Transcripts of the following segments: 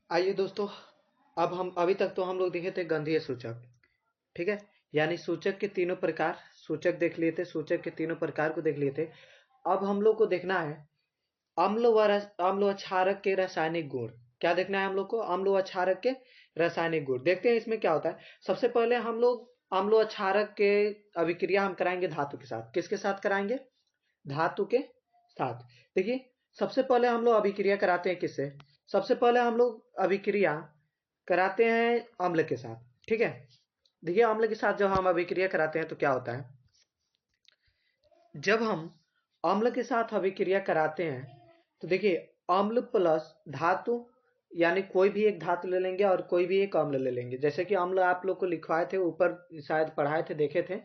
आइए दोस्तों, अब हम अभी तक तो हम लोग देखे थे गंधीय सूचक। ठीक है, यानी सूचक के तीनों प्रकार। सूचक देख लिए थे, सूचक के तीनों प्रकार को देख लिए थे। अब हम लोग को देखना है अम्ल व क्षारक के रासायनिक गुण। क्या देखना है हम लोग को? अम्ल व क्षारक के रासायनिक गुण। देखते हैं इसमें क्या होता है। सबसे पहले हम लोग अम्ल व क्षारक के अभिक्रिया हम कराएंगे धातु के साथ। किसके साथ कराएंगे? धातु के साथ। देखिए, सबसे पहले हम लोग अभिक्रिया कराते हैं किससे? सबसे पहले हम लोग अभिक्रिया कराते हैं अम्ल के साथ। ठीक है, देखिए अम्ल के साथ जब हम अभिक्रिया कराते हैं तो क्या होता है। जब हम अम्ल के साथ अभिक्रिया कराते हैं तो देखिए, अम्ल प्लस धातु, यानी कोई भी एक धातु ले लेंगे और कोई भी एक अम्ल ले लेंगे। जैसे कि अम्ल आप लोग को लिखवाए थे ऊपर, शायद पढ़ाए थे, देखे थे,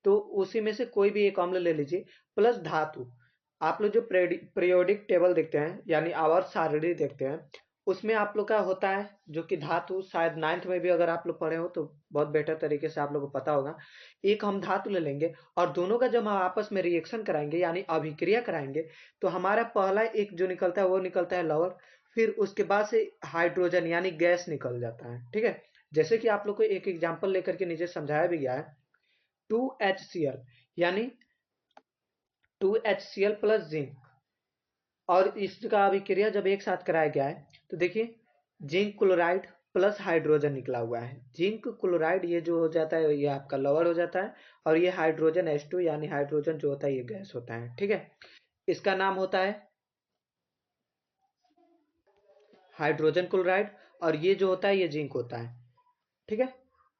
तो उसी में से कोई भी एक अम्ल ले लीजिए प्लस धातु। आप लोग जो पीरियोडिक टेबल देखते हैं यानी आवर्त सारणी देखते हैं, उसमें आप लोग का होता है जो कि धातु, शायद नाइन्थ में भी अगर आप लोग पढ़े हो तो बहुत बेटर तरीके से आप लोग को पता होगा। एक हम धातु ले लेंगे और दोनों का जब हम आपस में रिएक्शन कराएंगे यानी अभिक्रिया कराएंगे तो हमारा पहला एक जो निकलता है वो निकलता है लवण। फिर उसके बाद से हाइड्रोजन यानी गैस निकल जाता है। ठीक है, जैसे कि आप लोग को एक एग्जाम्पल लेकर के नीचे समझाया भी गया है। 2HCl यानी 2HCl प्लस जिंक, और इसका अभिक्रिया जब एक साथ कराया गया है तो देखिए, जिंक क्लोराइड प्लस हाइड्रोजन निकला हुआ है। जिंक क्लोराइड ये जो हो जाता है ये आपका लवण हो जाता है, और ये हाइड्रोजन H2 यानी हाइड्रोजन जो होता है ये गैस होता है। ठीक है, इसका नाम होता है हाइड्रोजन क्लोराइड, और ये जो होता है ये जिंक होता है। ठीक है,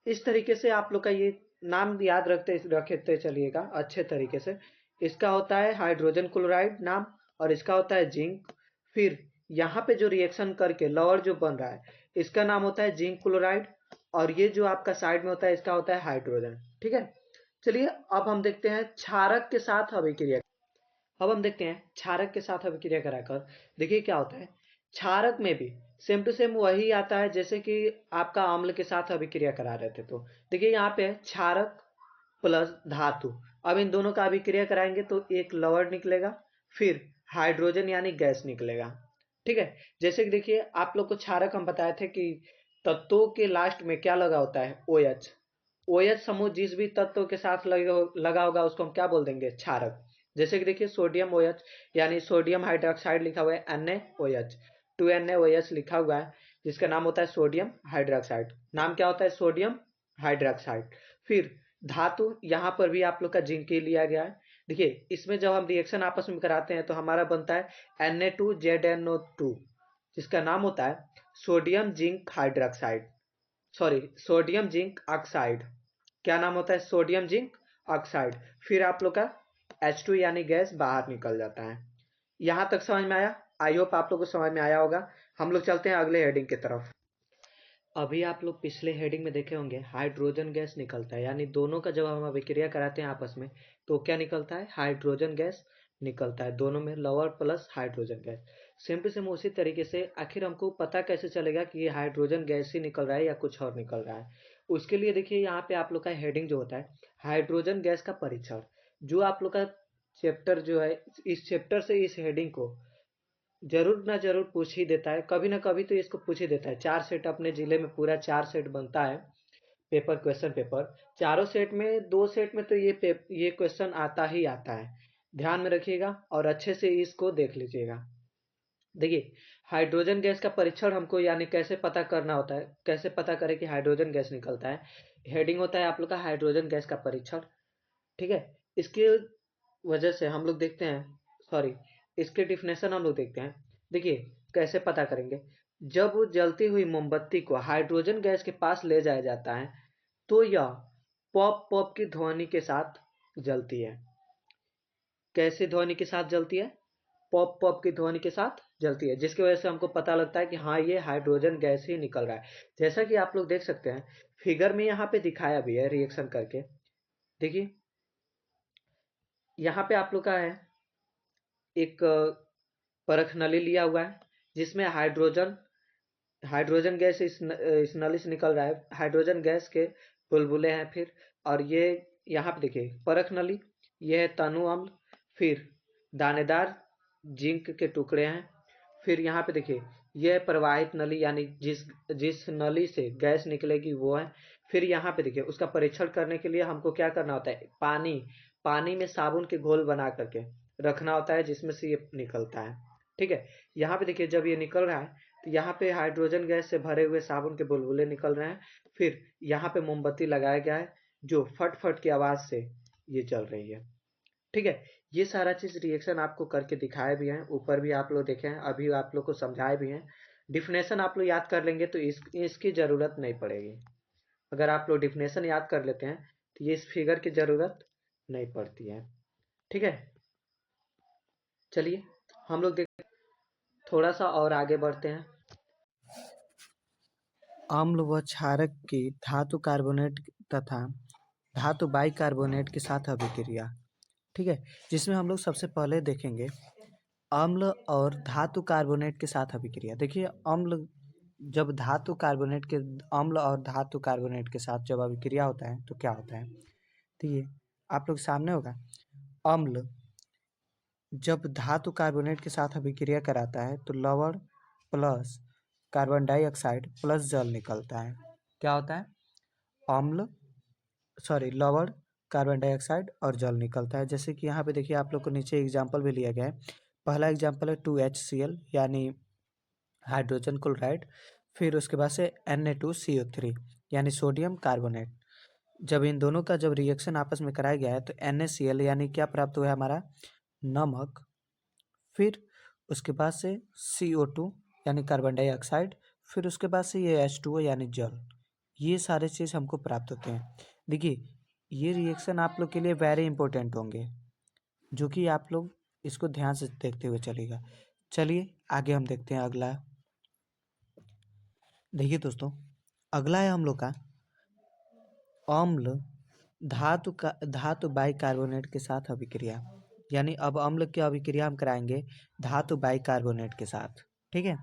इस तरीके से आप लोग का ये नाम याद रखते चलिएगा अच्छे तरीके से। इसका होता है हाइड्रोजन क्लोराइड नाम, और इसका होता है जिंक। फिर यहाँ पे जो रिएक्शन करके लवण जो बन रहा है इसका नाम होता है जिंक क्लोराइड, और ये जो आपका साइड में होता है इसका होता है हाइड्रोजन। ठीक है, चलिए अब हम देखते हैं क्षारक के साथ अभिक्रिया। अब हम देखते हैं क्षारक के साथ अभिक्रिया कराकर देखिए क्या होता है। क्षारक में भी सेम टू सेम वही आता है जैसे कि आपका अम्ल के साथ अभिक्रिया करा रहे थे। तो देखिए यहाँ पे क्षारक प्लस धातु। अब इन दोनों का अभिक्रिया कराएंगे तो एक लवण निकलेगा, फिर हाइड्रोजन यानी गैस निकलेगा। ठीक है, जैसे कि देखिए आप लोग को क्षारक हम बताए थे कि तत्वों के लास्ट में क्या लगा होता है? OH। OH समूह जिस भी तत्व के साथ लगा होगा उसको हम क्या बोल देंगे? क्षारक। जैसे कि देखिए सोडियम OH यानी सोडियम हाइड्रोक्साइड लिखा हुआ है NaOH, 2NaOH लिखा हुआ है जिसका नाम होता है सोडियम हाइड्रोक्साइड। नाम क्या होता है? Sodium hydroxide. फिर धातु, यहाँ पर भी आप लोग का जिंक ही लिया गया है। देखिए इसमें जब हम रिएक्शन आपस में कराते हैं तो हमारा बनता है Na2ZNO2, जिसका नाम होता है sodium zinc hydroxide, sorry sodium zinc oxide. क्या नाम होता है? Sodium zinc oxide. फिर आप लोग का H2 यानी गैस बाहर निकल जाता है। यहां तक समझ में आया? आई होप आप लोग को समझ में आया होगा। हम लोग चलते हैं अगले हेडिंग की तरफ। अभी आप लोग पिछले हेडिंग में देखे होंगे हाइड्रोजन गैस निकलता है, यानी दोनों का जब हम अभिक्रिया कराते हैं आपस में तो क्या निकलता है? हाइड्रोजन गैस निकलता है। दोनों में लवण plus hydrogen gas. Same to same उसी तरीके से आखिर हमको पता कैसे चलेगा कि ये हाइड्रोजन गैस ही निकल रहा है या कुछ और निकल रहा है? उसके लिए देखिए यहाँ पे आप लोग का हेडिंग जो होता है हाइड्रोजन गैस का परीक्षण, जो आप लोग का चैप्टर जो है, इस चैप्टर से इस हेडिंग को जरूर ना जरूर पूछ ही देता है, कभी ना कभी तो इसको पूछ ही देता है। 4 सेट अपने जिले में पूरा 4 सेट बनता है पेपर, क्वेश्चन पेपर। चारों सेट में 2 सेट में तो ये क्वेश्चन आता ही आता है। ध्यान में रखिएगा और अच्छे से इसको देख लीजिएगा। देखिए, हाइड्रोजन गैस का परीक्षण हमको यानी कैसे पता करना होता है, कैसे पता करें कि हाइड्रोजन गैस निकलता है। हेडिंग होता है आप लोग का हाइड्रोजन गैस का परीक्षण। ठीक है, इसके वजह से हम लोग देखते हैं, सॉरी, इसके डिफिनेशन हम लोग देखते हैं। देखिए कैसे पता करेंगे। जब जलती हुई मोमबत्ती को हाइड्रोजन गैस के पास ले जाया जाता है तो यह पॉप पॉप की ध्वनि के साथ जलती है। कैसे ध्वनि के साथ जलती है? पॉप पॉप की ध्वनि के साथ जलती है, जिसकी वजह से हमको पता लगता है कि हाँ ये हाइड्रोजन गैस ही निकल रहा है। जैसा कि आप लोग देख सकते हैं फिगर में यहाँ पे दिखाया भी है रिएक्शन करके। देखिए यहाँ पे आप लोग का है एक परख नली लिया हुआ है जिसमें हाइड्रोजन हाइड्रोजन गैस इस नली से निकल रहा है। हाइड्रोजन गैस के बुलबुले हैं। फिर और ये यहाँ पे देखिए परख नली, ये है तनु अम्ल। फिर दानेदार जिंक के टुकड़े हैं। फिर यहाँ पे देखिए यह प्रवाहित नली यानी जिस जिस नली से गैस निकलेगी वो है। फिर यहाँ पे देखिए उसका परीक्षण करने के लिए हमको क्या करना होता है, पानी में साबुन के घोल बना करके रखना होता है जिसमें से ये निकलता है। ठीक है, यहाँ पे देखिए जब ये निकल रहा है तो यहाँ पे हाइड्रोजन गैस से भरे हुए साबुन के बुलबुले निकल रहे हैं। फिर यहाँ पे मोमबत्ती लगाया गया है जो फट फट की आवाज से ये जल रही है। ठीक है, ये सारा चीज रिएक्शन आपको करके दिखाए भी हैं, ऊपर भी आप लोग देखे हैं, अभी आप लोग को समझाए भी हैं। डिफिनेशन आप लोग याद कर लेंगे तो इसकी जरूरत नहीं पड़ेगी। अगर आप लोग डिफिनेशन याद कर लेते हैं तो ये इस फिगर की जरूरत नहीं पड़ती है। ठीक है, चलिए हम लोग देख थोड़ा सा और आगे बढ़ते हैं। अम्ल व क्षारक की धातु कार्बोनेट तथा धातु बाइकार्बोनेट के साथ अभिक्रिया। ठीक है, जिसमें हम लोग सबसे पहले देखेंगे अम्ल और धातु कार्बोनेट के साथ अभिक्रिया। देखिए अम्ल जब धातु कार्बोनेट के अम्ल और धातु कार्बोनेट के साथ जब अभिक्रिया होता है तो क्या होता है, तो ये आप लोग सामने होगा। अम्ल जब धातु कार्बोनेट के साथ अभिक्रिया कराता है तो लवण प्लस कार्बन डाइऑक्साइड प्लस जल निकलता है। क्या होता है, अम्ल लवण कार्बन डाइऑक्साइड और जल निकलता है। जैसे कि यहाँ पे देखिए आप लोग को नीचे एग्जाम्पल भी लिया गया है। पहला एग्जाम्पल है 2HCl यानी हाइड्रोजन क्लोराइड। फिर उसके बाद से Na2CO3 यानी सोडियम कार्बोनेट। जब इन दोनों का जब रिएक्शन आपस में कराया गया है तो NaCl यानी क्या प्राप्त हुआ है हमारा, नमक। फिर उसके बाद से CO2 यानी कार्बन डाइऑक्साइड। फिर उसके बाद से ये H2O यानी जल। ये सारे चीज़ हमको प्राप्त होते हैं। देखिए ये रिएक्शन आप लोग के लिए वेरी इंपॉर्टेंट होंगे, जो कि आप लोग इसको ध्यान से देखते हुए चलेगा। चलिए आगे हम देखते हैं अगला। देखिए दोस्तों, अगला है हम लोग का अम्ल धातु बाइकार्बोनेट के साथ अभिक्रिया। यानी अब अम्ल की अभिक्रिया हम कराएंगे धातु बाइकार्बोनेट के साथ। ठीक है,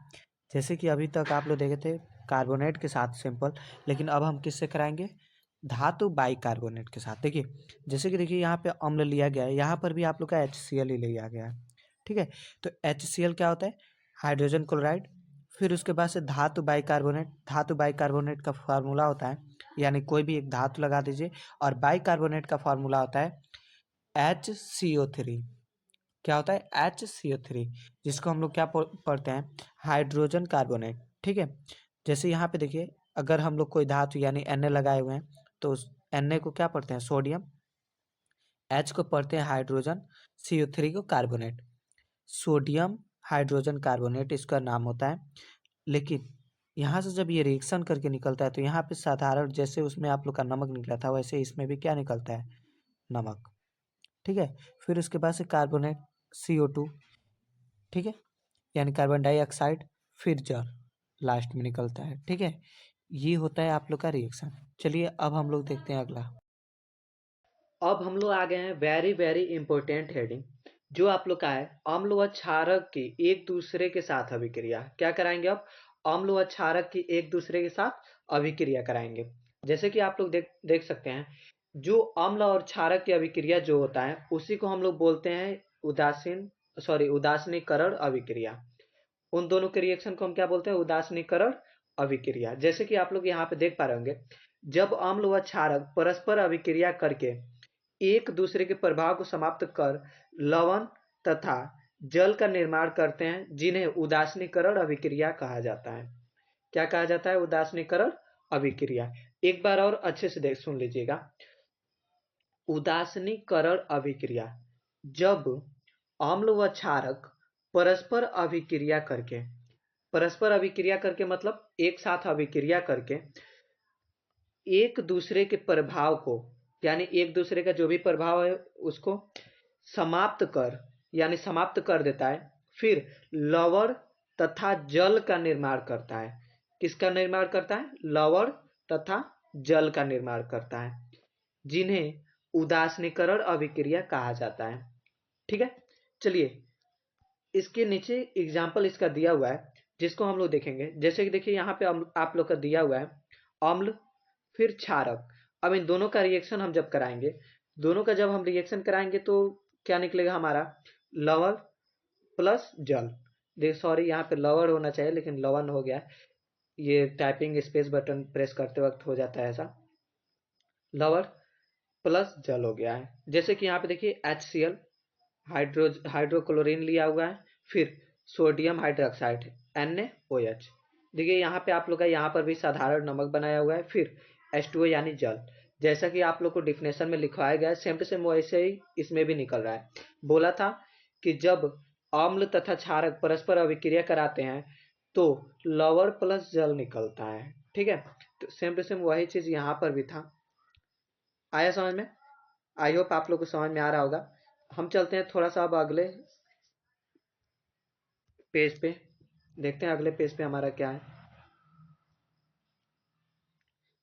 जैसे कि अभी तक आप लोग देखे थे कार्बोनेट के साथ सिंपल, लेकिन अब हम किससे कराएंगे, धातु बाइकार्बोनेट के साथ। देखिए जैसे कि देखिए यहाँ पे अम्ल लिया गया है, यहाँ पर भी आप लोग का HCl ही लिया गया है। ठीक है, तो HCl क्या होता है, हाइड्रोजन क्लोराइड। फिर उसके बाद से धातु बाइकार्बोनेट का फार्मूला होता है, यानी कोई भी एक धातु लगा दीजिए, और बाइकार्बोनेट का फार्मूला होता है HCO3। क्या होता है, HCO3, जिसको हम लोग क्या पढ़ते हैं, हाइड्रोजन कार्बोनेट। ठीक है, जैसे यहाँ पे देखिए अगर हम लोग कोई धातु यानी Na लगाए हुए हैं तो उस Na को क्या पढ़ते हैं, सोडियम। H को पढ़ते हैं हाइड्रोजन, CO3 को कार्बोनेट। सोडियम हाइड्रोजन कार्बोनेट इसका नाम होता है। लेकिन यहाँ से जब ये रिएक्शन करके निकलता है तो यहाँ पे साधारण जैसे उसमें आप लोग का नमक निकला था वैसे इसमें भी क्या निकलता है, नमक। ठीक है, फिर उसके बाद से कार्बोनेट CO2। ठीक है, यानी कार्बन डाइऑक्साइड, फिर जल लास्ट में निकलता है। ठीक है, ये होता है आप लोग का रिएक्शन। चलिए अब हम लोग देखते हैं अगला। अब हम लोग आ गए हैं वेरी वेरी इंपॉर्टेंट हेडिंग, जो आप लोग का है अम्ल व क्षारक की एक दूसरे के साथ अभिक्रिया। क्या कराएंगे अब, अम्ल व क्षारक की एक दूसरे के साथ अभिक्रिया कराएंगे। जैसे कि आप लोग देख सकते हैं, जो अम्ल और क्षारक की अभिक्रिया जो होता है उसी को हम लोग बोलते हैं उदासीनीकरण अभिक्रिया। उन दोनों के रिएक्शन को हम क्या बोलते हैं, उदासीनीकरण अभिक्रिया। जैसे कि आप लोग यहाँ पे देख पा रहे होंगे, जब अम्ल व क्षारक परस्पर अभिक्रिया करके एक दूसरे के प्रभाव को समाप्त कर लवण तथा जल का निर्माण करते हैं, जिन्हें उदासीनीकरण अभिक्रिया कहा जाता है। क्या कहा जाता है, उदासीनीकरण अभिक्रिया। एक बार और अच्छे से सुन लीजिएगा, उदासीनीकरण अभिक्रिया, जब अम्ल व क्षारक परस्पर अभिक्रिया करके मतलब एक साथ अभिक्रिया करके एक दूसरे के प्रभाव को, यानी एक दूसरे का जो भी प्रभाव है उसको समाप्त कर देता है। फिर लवण तथा जल का निर्माण करता है। किसका निर्माण करता है, लवण तथा जल का निर्माण करता है, जिन्हें उदासीनीकरण अभिक्रिया कहा जाता है। ठीक है, चलिए इसके नीचे एग्जाम्पल इसका दिया हुआ है जिसको हम लोग देखेंगे। जैसे कि देखिए यहाँ पे आप लोग का दिया हुआ है अम्ल फिर क्षारक। अब इन दोनों का रिएक्शन हम जब कराएंगे, दोनों का जब हम रिएक्शन कराएंगे तो क्या निकलेगा हमारा, लवण प्लस जल। सॉरी, यहाँ पे लवर होना चाहिए लेकिन लवन हो गया है। ये टाइपिंग स्पेस बटन प्रेस करते वक्त हो जाता है ऐसा। लवर प्लस जल हो गया है। जैसे कि यहाँ पे देखिए HCl हाइड्रोक्लोरीन लिया हुआ है, फिर सोडियम हाइड्रोक्साइड NaOH। देखिए यहाँ पे आप लोग का यहाँ पर भी साधारण नमक बनाया हुआ है, फिर H2O यानी जल। जैसा कि आप लोग को डिफिनेशन में लिखवाया गया है, सेम टू सेम वैसे ही इसमें भी निकल रहा है। बोला था कि जब अम्ल तथा क्षारक परस्पर अभिक्रिया कराते हैं तो लवण प्लस जल निकलता है। ठीक है, तो सेम टू सेम वही चीज यहाँ पर भी था। आया समझ में? आई होप आप लोग को समझ में आ रहा होगा। हम चलते हैं थोड़ा सा अब अगले पेज पे, देखते हैं अगले पेज पे हमारा क्या है।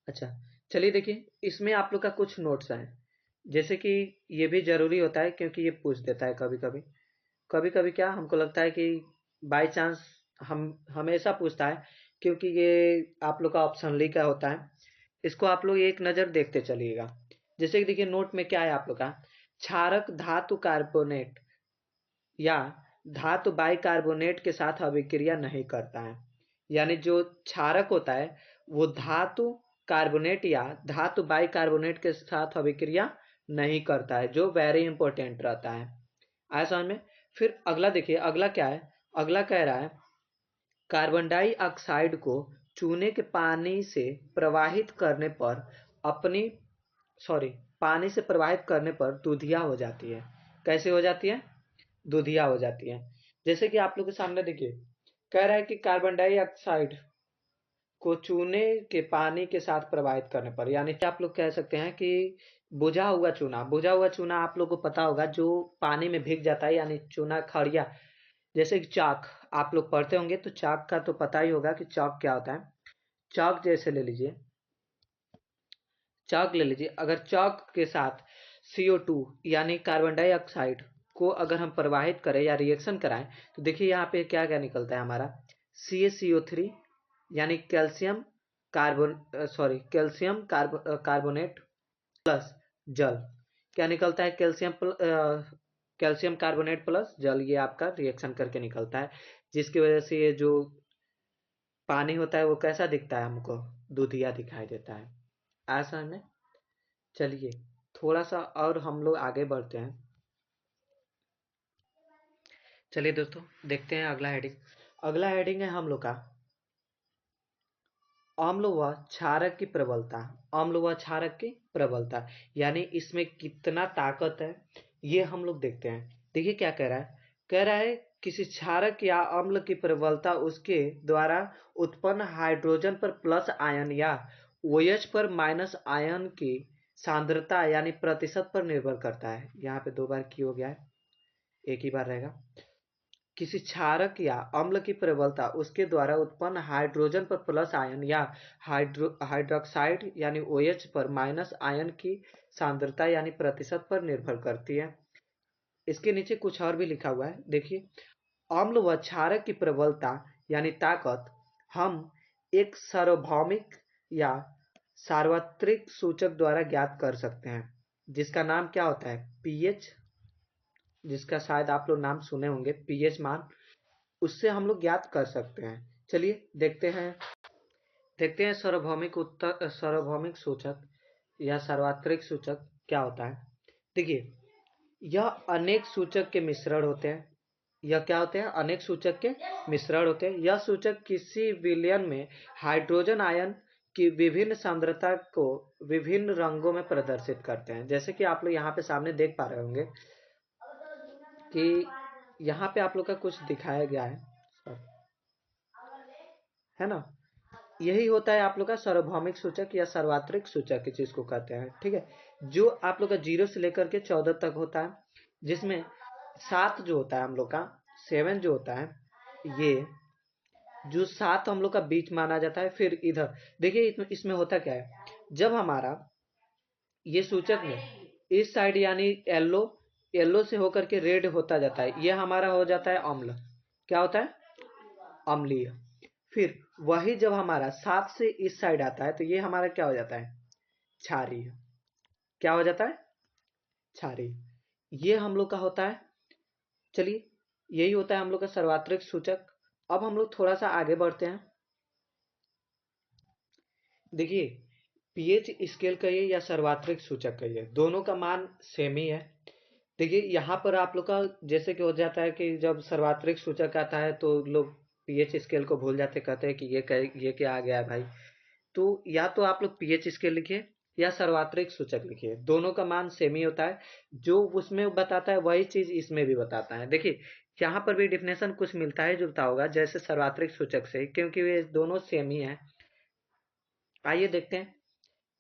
अच्छा, चलिए देखिए, इसमें आप लोग का कुछ नोट्स हैं। जैसे कि ये भी जरूरी होता है क्योंकि ये पूछ देता है कभी कभी। कभी कभी क्या हमको लगता है कि बाय चांस हम हमेशा पूछता है, क्योंकि ये आप लोग का ऑप्शनली का होता है। इसको आप लोग एक नज़र देखते चलिएगा। जैसे कि देखिए नोट में क्या है आप लोग का, क्षारक धातु कार्बोनेट या धातु बाइकार्बोनेट के साथ अभिक्रिया नहीं करता है। यानी जो क्षारक होता है वो धातु कार्बोनेट या धातु बाइकार्बोनेट के साथ अभिक्रिया नहीं करता है, जो वेरी इंपॉर्टेंट रहता है। आया समझ में? फिर अगला देखिए, अगला क्या है? अगला कह रहा है कार्बन डाइऑक्साइड को चूने के पानी से प्रवाहित करने पर अपनी सॉरी पानी से प्रवाहित करने पर दूधिया हो जाती है। कैसे हो जाती है? दूधिया हो जाती है। जैसे कि आप लोग के सामने देखिए, कह रहा है कि कार्बन डाइऑक्साइड को चूने के पानी के साथ प्रवाहित करने पर, यानी कि आप लोग कह सकते हैं कि बुझा हुआ चूना आप लोग को पता होगा जो पानी में भीग जाता है, यानी चूना खड़िया। जैसे कि चाक आप लोग पढ़ते होंगे तो चाक का तो पता ही होगा कि चाक क्या होता है। चाक जैसे ले लीजिए, चाक ले लीजिए, अगर चाक के साथ CO2 यानी कार्बन डाइऑक्साइड को अगर हम प्रवाहित करें या रिएक्शन कराएं तो देखिए यहाँ पे क्या क्या निकलता है हमारा, CaCO3 यानी कैल्शियम कार्बोनेट प्लस जल। क्या निकलता है? कैल्शियम कार्बोनेट प्लस जल, ये आपका रिएक्शन करके निकलता है, जिसकी वजह से ये जो पानी होता है वो कैसा दिखता है हमको? दूधिया दिखाई देता है। ऐसा में चलिए थोड़ा सा और हम लोग आगे बढ़ते हैं। चलिए दोस्तों देखते हैं अगला हेडिंग। अगला हेडिंग है हम लोग का अम्ल व क्षारक की प्रबलता। अम्ल व क्षारक की प्रबलता यानी इसमें कितना ताकत है ये हम लोग देखते हैं। देखिए क्या कह रहा है, कह रहा है किसी क्षारक या अम्ल की प्रबलता उसके द्वारा उत्पन्न हाइड्रोजन पर प्लस आयन या OH पर माइनस आयन की सांद्रता यानी प्रतिशत पर निर्भर करता है। यहाँ पे 2 बार की हो गया है, एक ही बार रहेगा। किसी क्षारक या अम्ल की प्रबलता उसके द्वारा उत्पन्न हाइड्रोजन पर प्लस आयन या हाइड्रोक्साइड यानी OH पर माइनस आयन की सांद्रता यानी प्रतिशत पर निर्भर करती है। इसके नीचे कुछ और भी लिखा हुआ है, देखिए अम्ल व क्षारक की प्रबलता यानी ताकत हम एक सार्वभौमिक या सार्वत्रिक सूचक द्वारा ज्ञात कर सकते हैं, जिसका नाम क्या होता है? pH, जिसका शायद आप लोग नाम सुने होंगे, pH मान। उससे हम लोग ज्ञात कर सकते हैं। चलिए देखते हैं सार्वभौमिक सूचक या सार्वत्रिक सूचक क्या होता है। देखिए यह अनेक सूचक के मिश्रण होते हैं। यह क्या होते हैं? अनेक सूचक के मिश्रण होते हैं। यह सूचक किसी विलयन में हाइड्रोजन आयन की विभिन्न सांद्रता को विभिन्न रंगों में प्रदर्शित करते हैं। जैसे कि आप लोग यहाँ पे सामने देख पा रहे होंगे कि यहाँ पे आप लोग का कुछ दिखाया गया है ना? यही होता है आप लोग का सार्वभौमिक सूचक या सार्वत्रिक सूचक इस चीज को कहते हैं। ठीक है, जो आप लोग का 0 से लेकर के 14 तक होता है, जिसमें 7 जो होता है हम लोग का, 7 जो होता है, ये जो 7 हम लोग का बीच माना जाता है। फिर इधर देखिए इसमें होता क्या है, जब हमारा ये सूचक में इस साइड यानी येलो से होकर के रेड होता जाता है, ये हमारा हो जाता है अम्ल। क्या होता है? अम्लीय। फिर वही जब हमारा 7 से इस साइड आता है तो ये हमारा क्या हो जाता है? क्षारीय। क्या हो जाता है? क्षारीय। ये हम लोग का होता है। चलिए यही होता है हम लोग का सार्वत्रिक सूचक। अब हम लोग थोड़ा सा आगे बढ़ते हैं। देखिए, पीएच स्केल कहिए या सार्वत्रिक सूचक कहिए, दोनों का मान सेम ही है। देखिए यहाँ पर आप लोग का जैसे कि हो जाता है कि जब सार्वत्रिक सूचक आता है तो लोग पीएच स्केल को भूल जाते, कहते हैं कि ये क्या आ गया है भाई। तो या तो आप लोग पीएच स्केल लिखिए या सार्वत्रिक सूचक लिखिए, दोनों का मान सेम ही होता है। जो उसमें बताता है वही चीज इसमें भी बताता है। देखिए यहाँ पर भी डिफिनेशन कुछ मिलता है जुलता होगा जैसे सार्वत्रिक सूचक से, क्योंकि वे दोनों सेम ही है। आइए देखते हैं।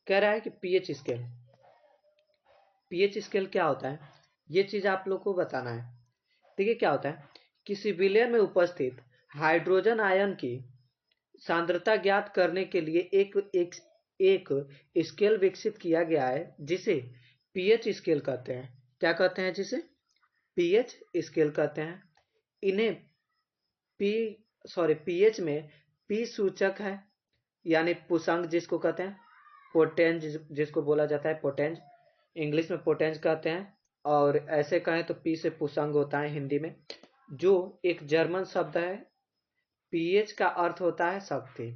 कह रहा है कि पीएच स्केल, पीएच स्केल क्या होता है, ये चीज आप लोग को बताना है। देखिए क्या होता है, किसी विलयन में उपस्थित हाइड्रोजन आयन की सांद्रता ज्ञात करने के लिए एक स्केल विकसित किया गया है जिसे पीएच स्केल कहते हैं। क्या कहते हैं जिसे? पीएच स्केल कहते हैं। इन्हें पी पीएच में पी सूचक है, यानी पुसंग जिसको कहते हैं, पोटेंज जिसको बोला जाता है, पोटेंज इंग्लिश में पोटेंज कहते हैं, और ऐसे कहें तो पी से पुसंग होता है हिंदी में, जो एक जर्मन शब्द है। पीएच का अर्थ होता है शक्ति।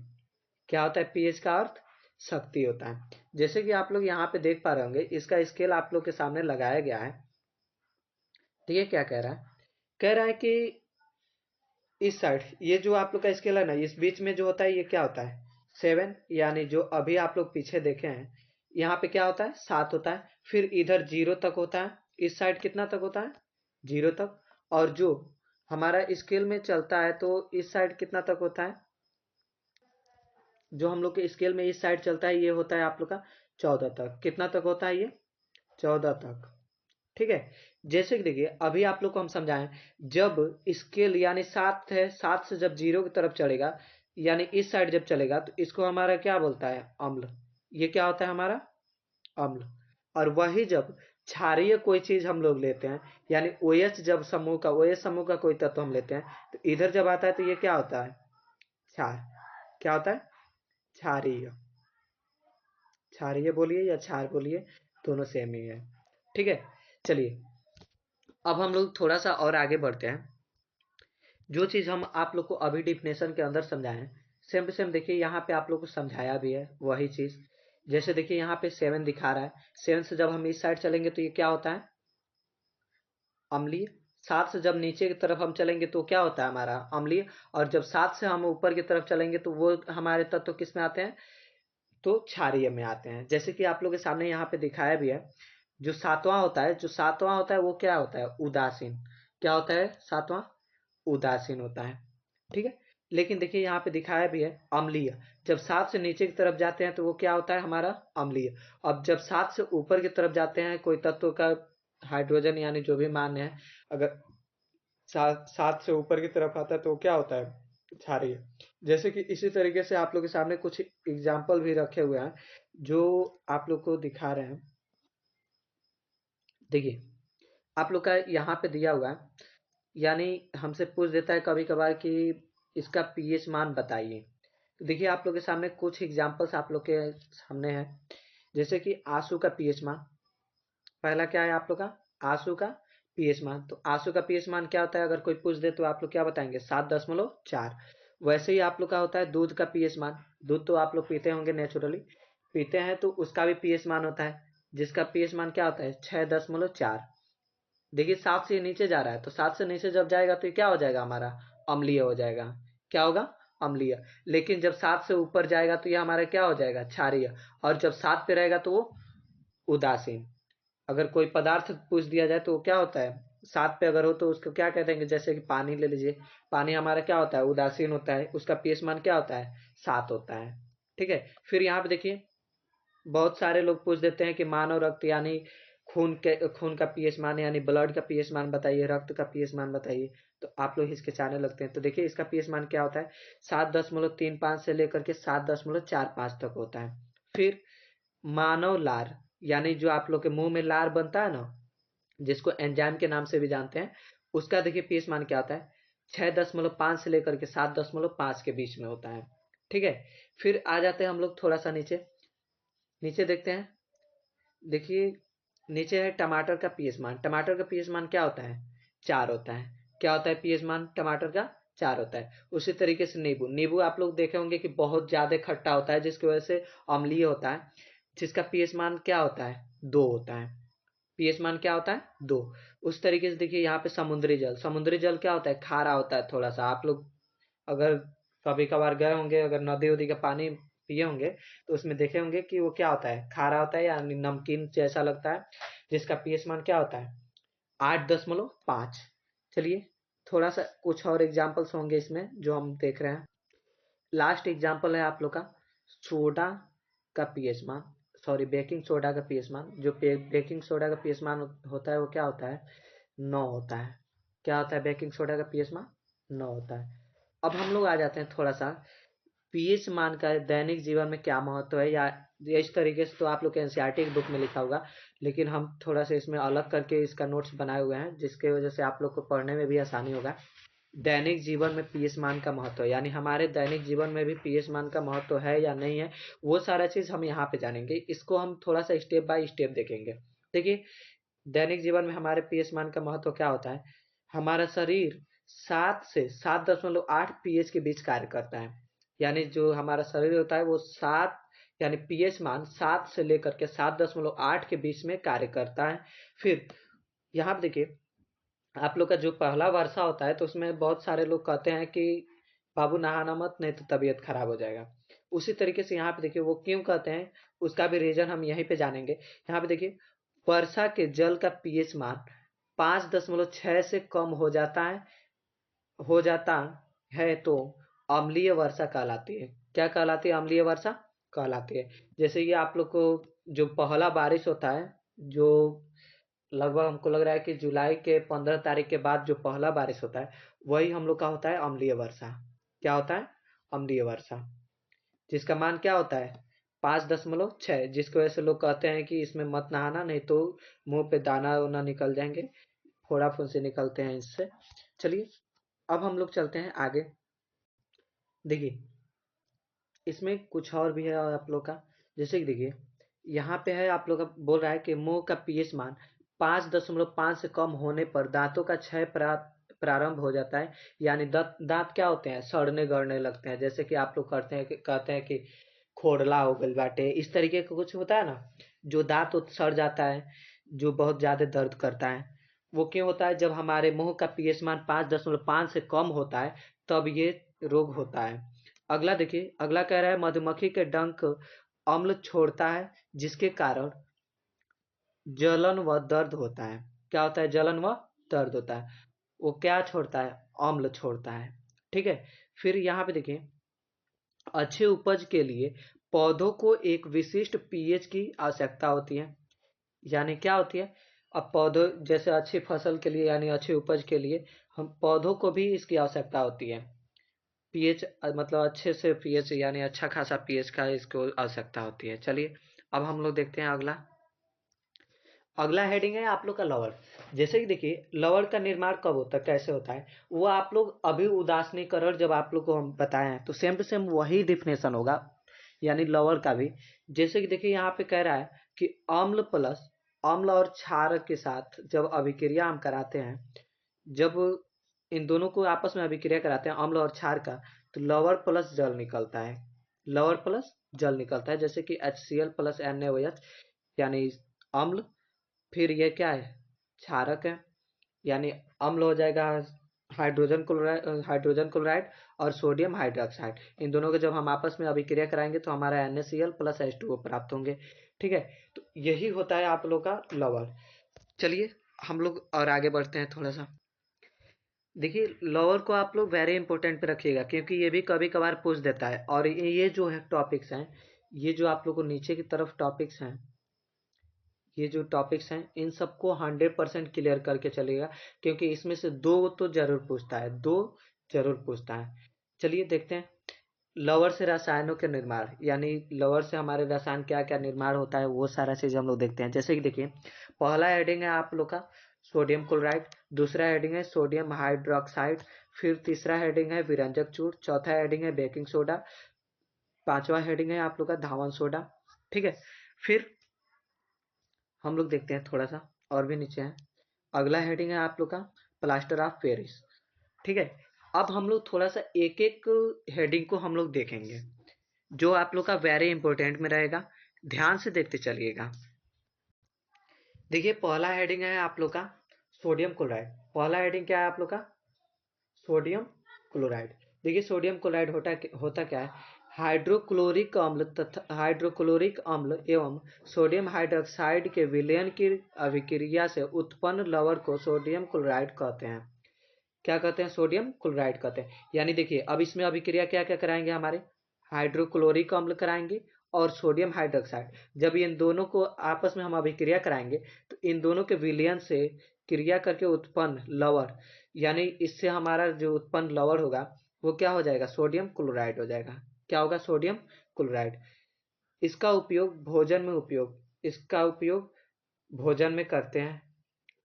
क्या होता है पीएच का अर्थ? शक्ति होता है। जैसे कि आप लोग यहाँ पे देख पा रहे होंगे, इसका स्केल आप लोग के सामने लगाया गया है। तो ये क्या कह रहा है? कह रहा है कि इस साइड ये जो आप लोग का स्केल है ना, इस बीच में जो होता है ये क्या होता है? 7, यानी जो अभी आप लोग पीछे देखे हैं, यहाँ पे क्या होता है? 7 होता है। फिर इधर 0 तक होता है। इस साइड कितना तक होता है? 0 तक। और जो हमारा स्केल में चलता है तो इस साइड कितना तक होता है? जो हम लोग के स्केल में इस साइड चलता है ये होता है आप लोग का 14 तक। कितना तक होता है ये? 14 तक। ठीक है। जैसे कि देखिए अभी आप लोग को हम समझाएं, जब स्केल यानी 7 है, 7 से जब 0 की तरफ चलेगा, यानी इस साइड जब चलेगा, तो इसको हमारा क्या बोलता है? अम्ल। ये क्या होता है हमारा? अम्ल। और वही जब क्षारीय कोई चीज हम लोग लेते हैं, यानी OH जब समूह का, OH समूह का कोई तत्व हम लेते हैं, तो इधर जब आता है तो ये क्या होता है? क्षार। क्या होता है? क्षारीय। क्षारीय बोलिए या क्षार बोलिए, दोनों सेम ही है। ठीक है। चलिए अब हम लोग थोड़ा सा और आगे बढ़ते हैं। जो चीज हम आप लोग को अभी डिफिनेशन के अंदर समझाएं, सेम टू सेम देखिए यहाँ पे आप लोग को समझाया भी है वही चीज। जैसे देखिए यहाँ पे 7 दिखा रहा है, 7 से जब हम इस साइड चलेंगे तो ये क्या होता है? अम्लीय। 7 से जब नीचे की तरफ हम चलेंगे तो क्या होता है हमारा? अम्लीय। और जब 7 से हम ऊपर की तरफ चलेंगे तो वो हमारे तत्व किस में आते हैं? तो क्षारीय में आते हैं। जैसे कि आप लोग के सामने यहाँ पे दिखाया भी है, जो सातवां होता है, जो सातवां होता है वो क्या होता है? उदासीन। क्या होता है सातवां? उदासीन होता है। ठीक है। लेकिन देखिए यहाँ पे दिखाया भी है अम्लीय। जब 7 से नीचे की तरफ जाते हैं तो वो क्या होता है हमारा? अम्लीय। अब जब 7 से ऊपर की तरफ जाते हैं कोई तत्व का, हाइड्रोजन यानी जो भी मान है, अगर 7 से ऊपर की तरफ आता है तो वो क्या होता है? क्षारीय। जैसे कि इसी तरीके से आप लोग के सामने कुछ एग्जाम्पल भी रखे हुए हैं जो आप लोग को दिखा रहे हैं। देखिए आप लोग का यहाँ पे दिया हुआ है, यानी हमसे पूछ देता है कभी कभार कि इसका पीएच मान बताइए। तो देखिए आप लोग के सामने कुछ एग्जांपल्स आप लोग के सामने है। जैसे कि आंसू का पीएच मान। पहला क्या है आप लोग का? आंसू का पीएच मान। तो आंसू का पीएच मान क्या होता है? अगर कोई पूछ दे तो आप लोग क्या बताएंगे? 7.4। वैसे ही आप लोग का होता है दूध का पीएच मान। दूध तो आप लोग पीते होंगे, नेचुरली पीते हैं, तो उसका भी पीएच मान होता है, जिसका पीएच मान क्या होता है? 6.4। देखिए 7 से नीचे जा रहा है, तो 7 से नीचे जब जाएगा तो ये क्या हो जाएगा हमारा? अम्लीय हो जाएगा। क्या होगा? अम्लीय। लेकिन जब 7 से ऊपर जाएगा तो ये हमारा क्या हो जाएगा? क्षारीय। और जब 7 पे रहेगा तो वो उदासीन। अगर कोई पदार्थ पूछ दिया जाए तो वो क्या होता है? 7 पे अगर हो तो उसको क्या कह देंगे? जैसे कि पानी ले लीजिए, पानी हमारा क्या होता है? उदासीन होता है, उसका पीएच मान क्या होता है? 7 होता है। ठीक है। फिर यहाँ पे देखिए बहुत सारे लोग पूछ देते हैं कि मानव रक्त यानी खून का पीएच मान, यानी ब्लड का पीएच मान बताइए, रक्त का पीएच मान बताइए। तो आप लोग हिचकिचाने लगते हैं। तो देखिए इसका पीएच मान क्या होता है? 7.35 से लेकर के 7.45 तक होता है। फिर मानव लार, यानी जो आप लोग के मुंह में लार बनता है ना, जिसको एंजाइम के नाम से भी जानते हैं, उसका देखिए पीएच मान क्या होता है? 6.5 से लेकर के 7.5 के बीच में होता है। ठीक है। फिर आ जाते हैं हम लोग थोड़ा सा नीचे। नीचे देखते हैं। देखिए नीचे है टमाटर का पीएच मान। टमाटर का पीएच मान क्या होता है? 4 होता है। क्या होता है पीएच मान टमाटर का 4 होता है। उसी तरीके से नींबू, नींबू आप लोग देखे होंगे कि बहुत ज्यादा खट्टा होता है जिसकी वजह से अम्लीय होता है, जिसका पीएच मान क्या होता है 2 होता है। पीएच मान क्या होता है 2। उस तरीके से देखिए यहाँ पे समुद्री जल, समुद्री जल क्या होता है खारा होता है थोड़ा सा। आप लोग अगर कभी कभार गए होंगे, अगर नदी उदी का पानी पिए होंगे तो उसमें देखे होंगे कि वो क्या होता है खारा होता है या नमकीन जैसा लगता है, जिसका पीएच मान क्या होता है 8.5। चलिए थोड़ा सा कुछ और एग्जांपल्स होंगे इसमें जो हम देख रहे हैं। लास्ट एग्जांपल है आप लोग का सोडा का पीएच मान, सॉरी बेकिंग सोडा का पीएच मान। जो बेकिंग सोडा का पीएच मान होता है वो क्या होता है 9 होता है। क्या होता है बेकिंग सोडा का पीएच मान 9 होता है। अब हम लोग आ जाते हैं थोड़ा सा पीएच मान का दैनिक जीवन में क्या महत्व है, या इस तरीके से तो आप लोग के एनसीईआरटी की बुक में लिखा होगा, लेकिन हम थोड़ा सा इसमें अलग करके इसका नोट्स बनाए हुए हैं जिसके वजह से आप लोग को पढ़ने में भी आसानी होगा। दैनिक जीवन में पीएच मान का महत्व, यानी हमारे दैनिक जीवन में भी पीएच मान का महत्व है या नहीं है, वो सारा चीज हम यहाँ पे जानेंगे। इसको हम थोड़ा सा स्टेप बाय स्टेप देखेंगे। देखिए दैनिक जीवन में हमारे पीएच मान का महत्व क्या होता है। हमारा शरीर 7 से 7.8 पीएच के बीच कार्य करता है। यानी जो हमारा शरीर होता है वो 7, यानी पीएच मान 7 से लेकर के 7.8 के बीच में कार्य करता है। फिर यहाँ पे देखिए आप लोग का जो पहला वर्षा होता है तो उसमें बहुत सारे लोग कहते हैं कि बाबू नहाना मत नहीं तो तबीयत खराब हो जाएगा। उसी तरीके से यहाँ पे देखिए वो क्यों कहते हैं उसका भी रीजन हम यहीं पे जानेंगे। यहाँ पे देखिए वर्षा के जल का पीएच मान 5.6 से कम हो जाता है तो अम्लीय वर्षा कहलाती है। क्या कहलाती है अम्लीय वर्षा कहलाती है। जैसे ये आप लोग को जो पहला बारिश होता है, जो लगभग हमको लग रहा है कि जुलाई के 15 तारीख के बाद जो पहला बारिश होता है वही हम लोग का होता है अम्लीय वर्षा। क्या होता है अम्लीय वर्षा, जिसका मान क्या होता है 5.6, जिसकी वजह से लोग कहते हैं कि इसमें मत नहाना नहीं तो मुंह पे दाना वाना निकल जाएंगे, फोड़ा फुंसी निकलते हैं इससे। चलिए अब हम लोग चलते हैं आगे। देखिए इसमें कुछ और भी है आप लोग का, जैसे कि देखिए यहाँ पे है आप लोग का बोल रहा है कि मुंह का पीएच मान 5.5 से कम होने पर दांतों का क्षय प्रारंभ हो जाता है। यानी दांत दांत क्या होते हैं सड़ने गड़ने लगते हैं। जैसे कि आप लोग कहते हैं कि खोडला हो गई बाटे, इस तरीके का कुछ होता है ना, जो दांत सड़ जाता है, जो बहुत ज्यादा दर्द करता है। वो क्यों होता है जब हमारे मुंह का पीएच मान 5.5 से कम होता है तब ये रोग होता है। अगला देखिए, अगला कह रहा है मधुमक्खी के डंक अम्ल छोड़ता है जिसके कारण जलन व दर्द होता है। क्या होता है जलन व दर्द होता है। वो क्या छोड़ता है अम्ल छोड़ता है। ठीक है। फिर यहाँ पे देखिए अच्छे उपज के लिए पौधों को एक विशिष्ट पीएच की आवश्यकता होती है। यानी क्या होती है, अब पौधों जैसे अच्छी फसल के लिए यानी अच्छी उपज के लिए हम पौधों को भी इसकी आवश्यकता होती है। पीएच मतलब अच्छे से पीएच यानी अच्छा खासा पीएच का इसको आवश्यकता होती है। चलिए अब हम लोग देखते हैं अगला। अगला हेडिंग है आप लोग का लवण। जैसे कि देखिए लवण का निर्माण कब होता है कैसे होता है, वो आप लोग अभी उदासीनीकरण जब आप लोग को हम बताए हैं तो सेम टू सेम वही डिफिनेशन होगा, यानी लवण का भी। जैसे कि देखिए यहाँ पे कह रहा है कि अम्ल और क्षार के साथ जब अभिक्रिया हम कराते हैं, जब इन दोनों को आपस में अभिक्रिया कराते हैं अम्ल और क्षार का, तो लवण प्लस जल निकलता है। लवण प्लस जल निकलता है, जैसे कि HCl प्लस NaOH यानी अम्ल। फिर ये क्या है क्षारक है, यानी अम्ल हो जाएगा हाइड्रोजन क्लोराइड और सोडियम हाइड्रोक्साइड। इन दोनों को जब हम आपस में अभिक्रिया कराएंगे तो हमारा NaCl प्लस H2O प्राप्त होंगे। ठीक है, तो यही होता है आप लोग का लवण। चलिए हम लोग और आगे बढ़ते हैं थोड़ा सा। देखिए लवर को आप लोग वेरी इंपॉर्टेंट पे रखिएगा क्योंकि ये भी कभी कभार पूछ देता है। और ये जो है टॉपिक्स हैं, ये जो आप लोग को नीचे की तरफ टॉपिक्स हैं, ये जो टॉपिक्स हैं इन सबको 100% क्लियर करके चलेगा क्योंकि इसमें से दो तो जरूर पूछता है, दो जरूर पूछता है। चलिए देखते हैं लवर से रसायनों के निर्माण, यानी लवर से हमारे रसायन क्या क्या निर्माण होता है वो सारा चीज हम लोग देखते हैं। जैसे कि देखिए पहला हेडिंग है आप लोग का सोडियम क्लोराइड, दूसरा हेडिंग है सोडियम हाइड्रोक्साइड, फिर तीसरा हेडिंग है विरंजक चूर्ण, चौथा हेडिंग है बेकिंग सोडा, पांचवा हेडिंग है आप लोग का धावन सोडा। ठीक है, फिर हम लोग देखते हैं थोड़ा सा और भी नीचे है। अगला हेडिंग है आप लोग का प्लास्टर ऑफ पेरिस। ठीक है, अब हम लोग थोड़ा सा एक एक हेडिंग को हम लोग देखेंगे, जो आप लोग का वेरी इंपॉर्टेंट में रहेगा। ध्यान से देखते चलिएगा। देखिए पहला हेडिंग है आप लोग का सोडियम क्लोराइड। पहला हेडिंग क्या है आप लोग का? Sodium chloride. देखिए सोडियम क्लोराइड होता क्या है? हाइड्रोक्लोरिक अम्ल तथा हाइड्रोक्लोरिक अम्ल एवं सोडियम हाइड्रोक्साइड के विलयन की अभिक्रिया से उत्पन्न लवण को सोडियम क्लोराइड कहते हैं। क्या कहते हैं? सोडियम क्लोराइड कहते हैं। यानी देखिए अब इसमें अभिक्रिया क्या क्या कराएंगे हमारे? हाइड्रोक्लोरिक अम्ल कराएंगे और सोडियम हाइड्रोक्साइड। जब इन दोनों को आपस में हम अभिक्रिया कराएंगे तो इन दोनों के विलयन से क्रिया करके उत्पन्न लवण, यानी इससे हमारा जो उत्पन्न लवण होगा वो क्या हो जाएगा? सोडियम क्लोराइड हो जाएगा। क्या होगा? Sodium chloride. इसका उपयोग भोजन में करते हैं।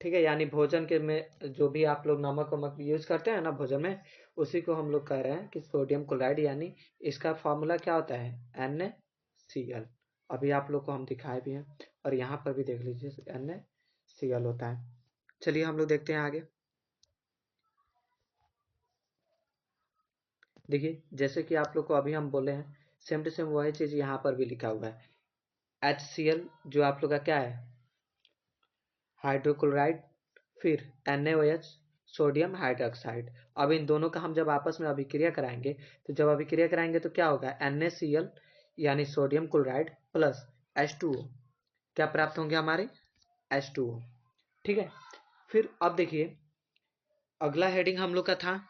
ठीक है, यानी भोजन के में जो भी आप लोग नमक वमक यूज करते हैं ना भोजन में, उसी को हम लोग कह रहे हैं कि सोडियम क्लोराइड। यानी इसका फॉर्मूला क्या होता है? NaCl। अभी आप लोग को हम दिखाए भी हैं और यहाँ पर भी देख लीजिए NaCl होता है। चलिए हम लोग देखते हैं आगे। देखिए जैसे कि आप लोग को अभी हम बोले हैं, सेम टू सेम वही चीज यहाँ पर भी लिखा हुआ है। HCl जो आप लोग का क्या है? हाइड्रोक्लोराइड। फिर NaOH सोडियम हाइड्रोक्साइड। अब इन दोनों का हम जब आपस में अभिक्रिया कराएंगे तो क्या होगा? NaCl यानी सोडियम क्लोराइड प्लस H2O। क्या प्राप्त होंगे हमारे? H2O। ठीक है, फिर अब देखिए अगला हेडिंग हम लोग का था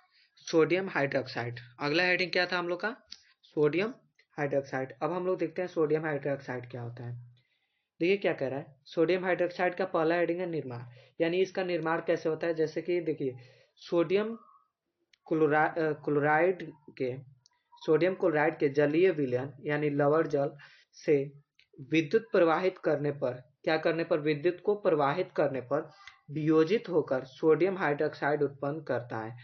सोडियम हाइड्रोक्साइड। अगला हेडिंग क्या था हम लोग का? Sodium hydroxide. अब हम लोग देखते हैं सोडियम हाइड्रोक्साइड क्या होता है। देखिए क्या कह रहा है, सोडियम हाइड्रोक्साइड का पहला हेडिंग है निर्माण। यानी इसका निर्माण कैसे होता है? जैसे कि देखिए सोडियम क्लोराइड के सोडियम क्लोराइड के जलीय विलयन यानी लवण जल से विद्युत प्रवाहित करने पर, क्या करने पर? विद्युत को प्रवाहित करने पर वियोजित होकर सोडियम हाइड्रोक्साइड उत्पन्न करता है।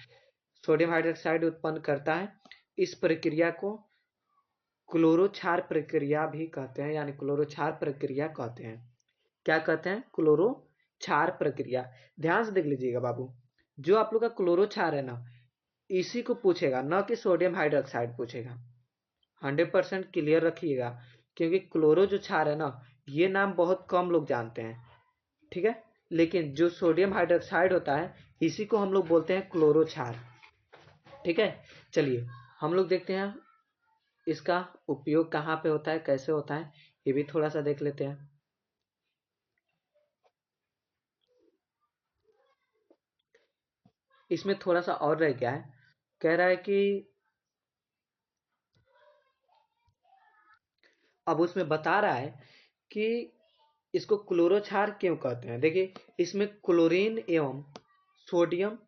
सोडियम हाइड्रोक्साइड उत्पन्न करता है। इस प्रक्रिया को क्लोरोक्षार प्रक्रिया भी कहते हैं, यानी क्लोरोक्षार प्रक्रिया कहते हैं। क्या कहते हैं? क्लोरोक्षार प्रक्रिया। ध्यान से देख लीजिएगा बाबू, जो आप लोग का क्लोरोक्षार है ना, इसी को पूछेगा, न कि सोडियम हाइड्रोक्साइड पूछेगा। 100% क्लियर रखिएगा, क्योंकि क्लोरो जो क्षार है ना, ये नाम बहुत कम लोग जानते हैं। ठीक है, लेकिन जो सोडियम हाइड्रोक्साइड होता है इसी को हम लोग बोलते हैं क्लोरो क्षार। ठीक है, चलिए हम लोग देखते हैं इसका उपयोग कहाँ पे होता है, कैसे होता है, ये भी थोड़ा सा देख लेते हैं। इसमें थोड़ा सा और रह गया है, कह रहा है कि अब उसमें बता रहा है कि इसको क्लोरोक्षार क्यों कहते हैं। देखिए इसमें क्लोरीन एवं सोडियम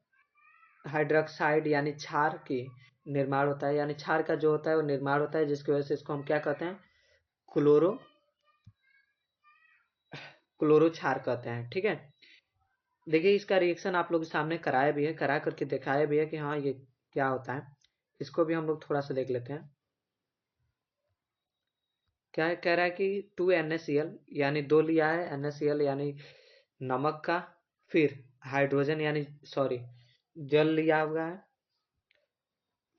हाइड्रोक्साइड यानी क्षार की निर्माण होता है, यानी क्षार का जो होता है वो निर्माण होता है, जिसकी वजह से इसको हम क्या कहते हैं? क्लोरो क्लोरो क्षार कहते हैं। ठीक है, देखिए इसका रिएक्शन आप लोग के सामने कराया भी है, करा करके दिखाया भी है कि हाँ ये क्या होता है। इसको भी हम लोग थोड़ा सा देख लेते हैं। क्या है? कह रहा है कि 2NaCl यानी 2 लिया है NaCl यानी नमक का, फिर हाइड्रोजन यानी सॉरी जल लिया हुआ है,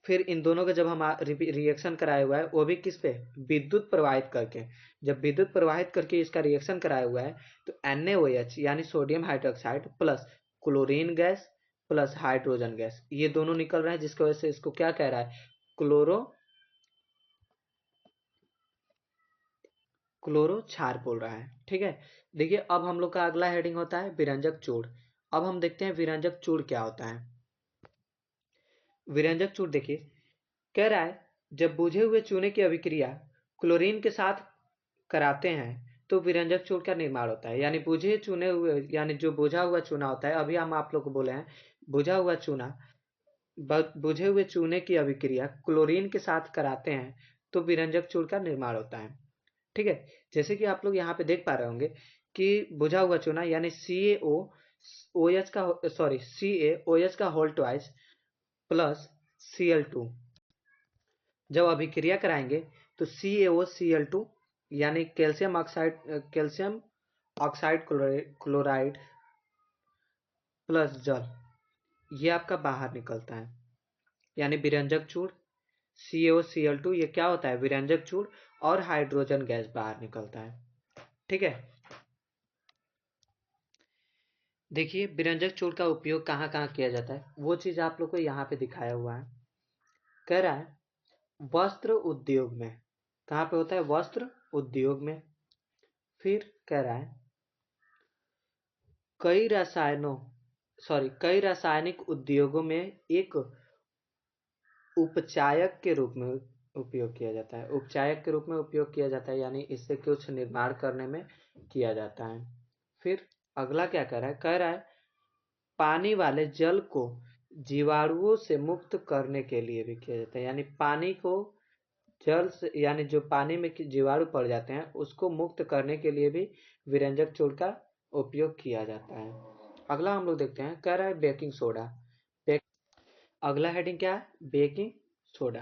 फिर इन दोनों का जब हम रिएक्शन कराया हुआ है वो भी किस पे? विद्युत प्रवाहित करके। जब विद्युत प्रवाहित करके इसका रिएक्शन कराया हुआ है तो NaOH यानी sodium hydroxide plus chlorine gas plus hydrogen gas, ये दोनों निकल रहे हैं, जिसकी वजह से इसको क्या कह रहा है? क्लोरो क्षार बोल रहा है। ठीक है, देखिए अब हम लोग का अगला हेडिंग होता है विरंजक चूड़। अब हम देखते हैं विरंजक चूड़ क्या होता है। विरंजक चूड़ देखिए कह रहा है जब बुझे हुए चूने की अभिक्रिया क्लोरीन के साथ कराते हैं तो विरंजक चूड़ का निर्माण होता है। यानी बुझे चुने हुए यानी जो बुझा हुआ चूना होता है, अभी हम आप लोग को बोले हैं बुझा हुआ चूना, बुझे हुए चूने की अभिक्रिया क्लोरीन के साथ कराते हैं तो विरंजक चूड़ का निर्माण होता है। ठीक है, जैसे कि आप लोग यहाँ पे देख पा रहे होंगे कि बुझा हुआ चूना यानी CaOH का होल ट्वाइस प्लस Cl2 जब अभिक्रिया कराएंगे तो CaOCl2 यानी कैल्शियम ऑक्साइड क्लोराइड प्लस जल, ये आपका बाहर निकलता है, यानी विरंजक चूड़ CaOCl2 ये क्या होता है, विरंजक चूड़, और हाइड्रोजन गैस बाहर निकलता है। ठीक है, देखिए विरंजक चूड़ का उपयोग कहाँ कहाँ किया जाता है, वो चीज आप लोग को यहाँ पे दिखाया हुआ है। कह रहा है वस्त्र उद्योग में, कहाँ पे होता है, वस्त्र उद्योग में। फिर कह रहा है कई रासायनिक उद्योगों में एक उपचायक के रूप में उपयोग किया जाता है, उपचायक के रूप में उपयोग किया जाता है, यानी इससे कुछ निर्माण करने में किया जाता है। फिर अगला क्या कह रहा है, कह रहा है पानी वाले जल को जीवाणुओं से मुक्त करने के लिए भी किया जाता है, यानी पानी को जल से, यानी जो पानी में जीवाणु पड़ जाते हैं उसको मुक्त करने के लिए भी विरंजक चूड़ का उपयोग किया जाता है। अगला हम लोग देखते हैं, कह रहा है बेकिंग सोडा। अगला हेडिंग क्या है, बेकिंग सोडा।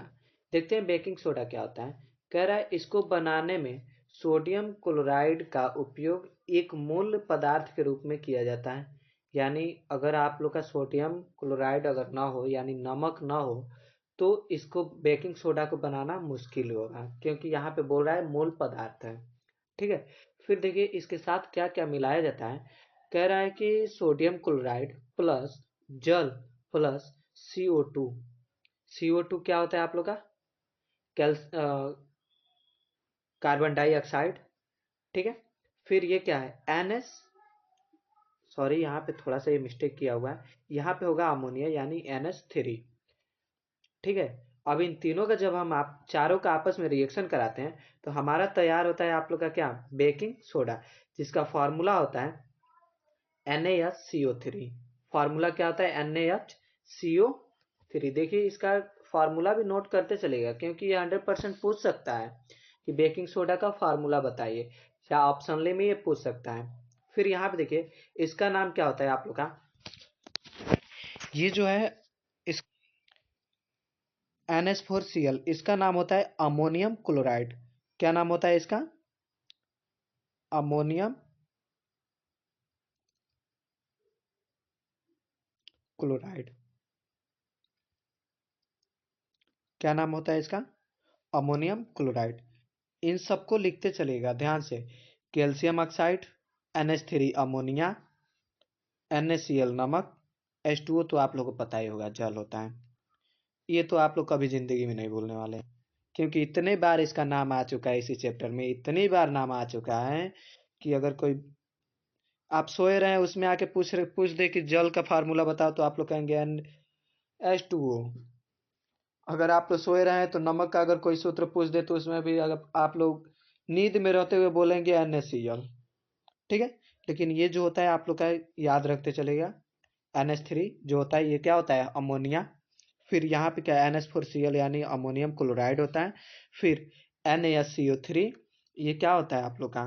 देखते हैं बेकिंग सोडा क्या होता है। कह रहा है इसको बनाने में सोडियम क्लोराइड का उपयोग एक मूल पदार्थ के रूप में किया जाता है, यानी अगर आप लोग का सोडियम क्लोराइड अगर ना हो, यानी नमक ना हो, तो इसको बेकिंग सोडा को बनाना मुश्किल होगा, क्योंकि यहाँ पे बोल रहा है मूल पदार्थ है। ठीक है, फिर देखिए इसके साथ क्या क्या मिलाया जाता है। कह रहा है कि सोडियम क्लोराइड प्लस जल प्लस CO2। CO2 क्या होता है आप लोग का, कैल्स कार्बन डाइऑक्साइड। ठीक है, फिर ये क्या है, NS, सॉरी यहाँ पे थोड़ा सा ये मिस्टेक किया हुआ है, यहाँ पे होगा अमोनिया यानी NH3। ठीक है, अब इन तीनों का जब हम आप चारों का आपस में रिएक्शन कराते हैं तो हमारा तैयार होता है आप लोग का क्या, बेकिंग सोडा, जिसका फॉर्मूला होता है NaHCO3। फॉर्मूला क्या होता है, NaHCO3। देखिए इसका फार्मूला भी नोट करते चलेगा, क्योंकि ये 100% पूछ सकता है कि बेकिंग सोडा का फार्मूला बताइए, या ऑप्शन में ये पूछ सकता है। फिर यहाँ पे देखिए इसका नाम क्या होता है आप लोग का, ये जो है इस NH4Cl, इसका नाम होता है अमोनियम क्लोराइड। क्या नाम होता है इसका, अमोनियम क्लोराइड। क्या नाम होता है इसका, अमोनियम क्लोराइड। इन सबको लिखते चलेगा ध्यान से, calcium oxide, NH3 ammonia, NaCl नमक, H2O तो आप लोगों को पता ही होगा जल होता है। ये तो आप लोग कभी जिंदगी में नहीं भूलने वाले, क्योंकि इतने बार इसका नाम आ चुका है, इसी चैप्टर में इतनी बार नाम आ चुका है कि अगर कोई आप सोए रहे हैं उसमें आके पूछ दे कि जल का फार्मूला बताओ, तो आप लोग कहेंगे H2O। अगर आप लोग सोए रहे हैं तो नमक का अगर कोई सूत्र पूछ दे तो उसमें भी अगर आप लोग नींद में रहते हुए बोलेंगे NaCl। ठीक है, लेकिन ये जो होता है आप लोग का याद रखते चलेगा, NH3 जो होता है ये क्या होता है, अमोनिया। फिर यहाँ पे क्या, NH4Cl यानी अमोनियम क्लोराइड होता है। फिर NaCO3, ये क्या होता है आप लोग का,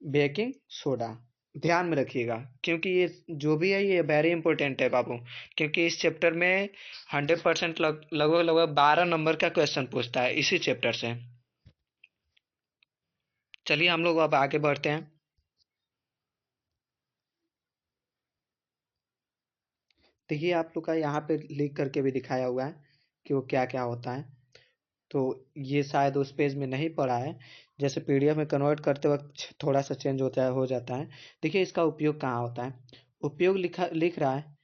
बेकिंग सोडा। ध्यान में रखिएगा, क्योंकि ये जो भी है ये वेरी इंपॉर्टेंट है बाबू, क्योंकि इस चैप्टर में 100% लगभग लगभग 12 नंबर का क्वेश्चन पूछता है इसी चैप्टर से। चलिए हम लोग अब आगे बढ़ते हैं। देखिए आप लोग का यहाँ पे लिख करके भी दिखाया हुआ है कि वो क्या क्या होता है, तो ये शायद उस पेज में नहीं पड़ा है, जैसे PDF में कन्वर्ट करते वक्त थोड़ा सा चेंज होता है, हो जाता है। देखिए इसका उपयोग कहाँ होता है, उपयोग लिख रहा है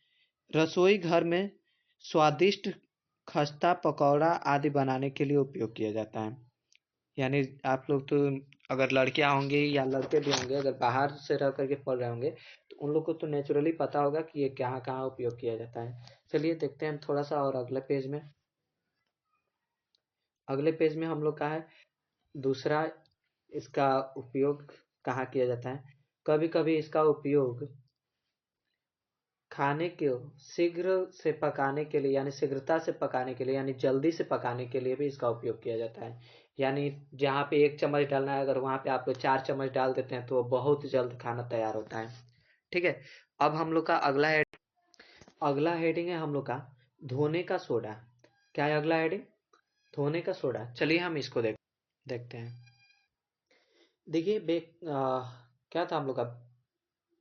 रसोई घर में स्वादिष्ट खस्ता पकौड़ा आदि बनाने के लिए उपयोग किया जाता है। यानी आप लोग तो अगर लड़कियां होंगी या लड़के भी होंगे, अगर बाहर से रह करके पढ़ रहे होंगे तो उन लोग को तो नेचुरली पता होगा कि ये कहाँ कहाँ उपयोग किया जाता है। चलिए देखते हैं हम थोड़ा सा और अगले पेज में। अगले पेज में हम लोग का है दूसरा, इसका उपयोग कहाँ किया जाता है। कभी कभी इसका उपयोग खाने को शीघ्र से पकाने के लिए, यानी शीघ्रता से पकाने के लिए, यानी जल्दी से पकाने के लिए भी इसका उपयोग किया जाता है। यानी जहाँ पे 1 चम्मच डालना है, अगर वहाँ पे आप लोग 4 चम्मच डाल देते हैं तो वो बहुत जल्द खाना तैयार होता है। ठीक है, अब हम लोग का अगला हेडिंग है हम लोग का धोने का सोडा। क्या है अगला हेडिंग, धोने का सोडा। चलिए हम इसको देखते हैं। देखिए क्या था हम लोग का